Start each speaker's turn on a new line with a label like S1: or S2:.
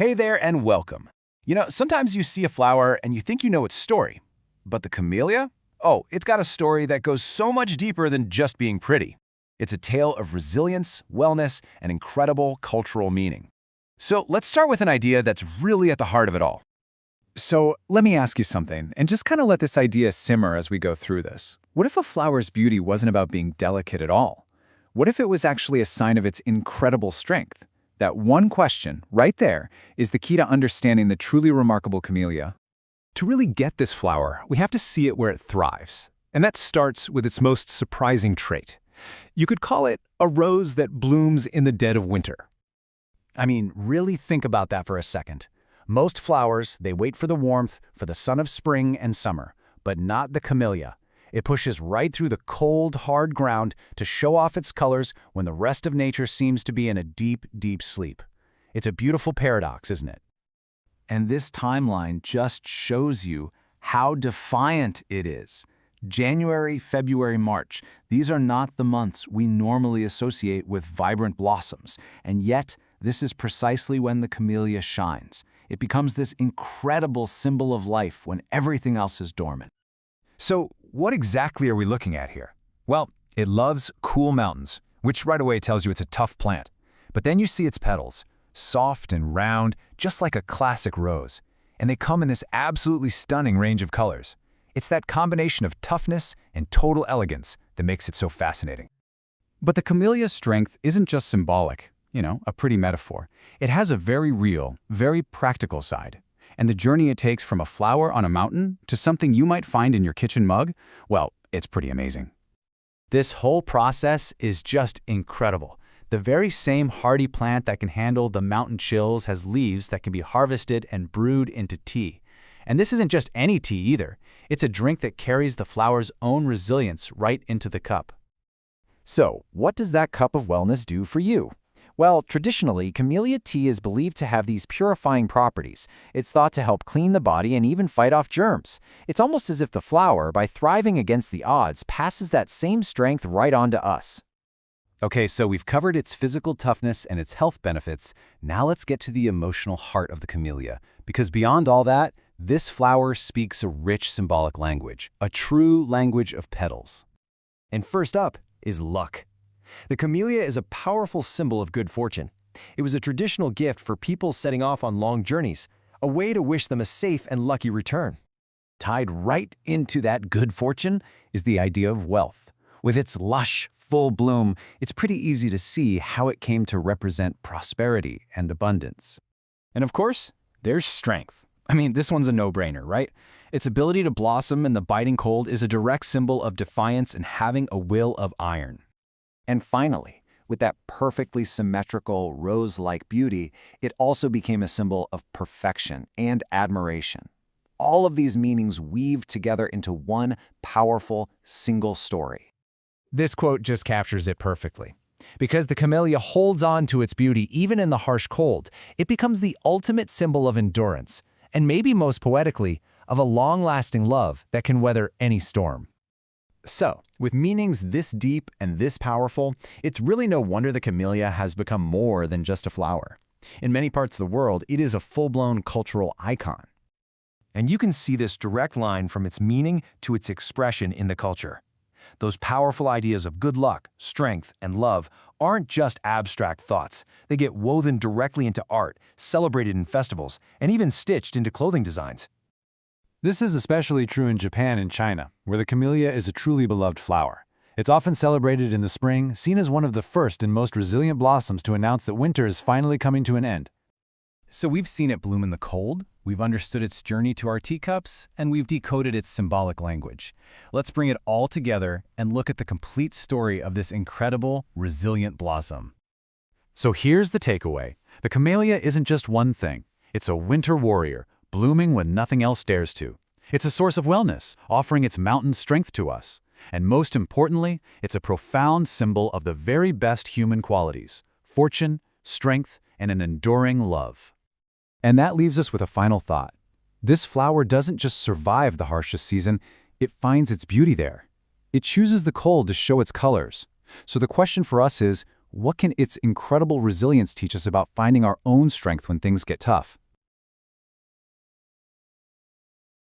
S1: Hey there and welcome. Sometimes you see a flower and you think you know its story. But the camellia? Oh, it's got a story that goes so much deeper than just being pretty. It's a tale of resilience, wellness, and incredible cultural meaning. So let's start with an idea that's really at the heart of it all.
S2: So let me ask you something, and just kind of let this idea simmer as we go through this. What if a flower's beauty wasn't about being delicate at all? What if it was actually a sign of its incredible strength? That one question, right there, is the key to understanding the truly remarkable camellia.
S3: To really get this flower, we have to see it where it thrives. And that starts with its most surprising trait. You could call it a rose that blooms in the dead of winter.
S4: I mean, really think about that for a second. Most flowers, they wait for the warmth, for the sun of spring and summer, but not the camellia. It pushes right through the cold, hard ground to show off its colors when the rest of nature seems to be in a deep, deep sleep. It's a beautiful paradox, isn't it? And this timeline just shows you how defiant it is. January, February, March, these are not the months we normally associate with vibrant blossoms, and yet this is precisely when the camellia shines. It becomes this incredible symbol of life when everything else is dormant.
S3: So, what exactly are we looking at here? Well, it loves cool mountains, which right away tells you it's a tough plant. But then you see its petals, soft and round, just like a classic rose. And they come in this absolutely stunning range of colors. It's that combination of toughness and total elegance that makes it so fascinating.
S2: But the camellia's strength isn't just symbolic, a pretty metaphor. It has a very real, very practical side. And the journey it takes from a flower on a mountain to something you might find in your kitchen mug, well, it's pretty amazing.
S4: This whole process is just incredible. The very same hardy plant that can handle the mountain chills has leaves that can be harvested and brewed into tea. And this isn't just any tea either. It's a drink that carries the flower's own resilience right into the cup.
S5: So, what does that cup of wellness do for you? Well, traditionally, camellia tea is believed to have these purifying properties. It's thought to help clean the body and even fight off germs. It's almost as if the flower, by thriving against the odds, passes that same strength right on to us.
S1: Okay, so we've covered its physical toughness and its health benefits. Now let's get to the emotional heart of the camellia. Because beyond all that, this flower speaks a rich symbolic language, a true language of petals.
S6: And first up is luck. The camellia is a powerful symbol of good fortune. It was a traditional gift for people setting off on long journeys, a way to wish them a safe and lucky return.
S1: Tied right into that good fortune is the idea of wealth. With its lush, full bloom, it's pretty easy to see how it came to represent prosperity and abundance.
S4: And of course, there's strength. I mean, this one's a no-brainer, right? Its ability to blossom in the biting cold is a direct symbol of defiance and having a will of iron.
S5: And finally, with that perfectly symmetrical, rose-like beauty, it also became a symbol of perfection and admiration. All of these meanings weave together into one powerful, single story.
S4: This quote just captures it perfectly. Because the camellia holds on to its beauty even in the harsh cold, it becomes the ultimate symbol of endurance, and maybe most poetically, of a long-lasting love that can weather any storm.
S6: So, with meanings this deep and this powerful, it's really no wonder the camellia has become more than just a flower. In many parts of the world, it is a full-blown cultural icon. And you can see this direct line from its meaning to its expression in the culture. Those powerful ideas of good luck, strength, and love aren't just abstract thoughts. They get woven directly into art, celebrated in festivals, and even stitched into clothing designs.
S3: This is especially true in Japan and China, where the camellia is a truly beloved flower. It's often celebrated in the spring, seen as one of the first and most resilient blossoms to announce that winter is finally coming to an end.
S1: So we've seen it bloom in the cold, we've understood its journey to our teacups, and we've decoded its symbolic language. Let's bring it all together and look at the complete story of this incredible, resilient blossom.
S3: So here's the takeaway. The camellia isn't just one thing. It's a winter warrior, blooming when nothing else dares to. It's a source of wellness, offering its mountain strength to us. And most importantly, it's a profound symbol of the very best human qualities: fortune, strength, and an enduring love.
S2: And that leaves us with a final thought. This flower doesn't just survive the harshest season, it finds its beauty there. It chooses the cold to show its colors. So the question for us is, What can its incredible resilience teach us about finding our own strength when things get tough?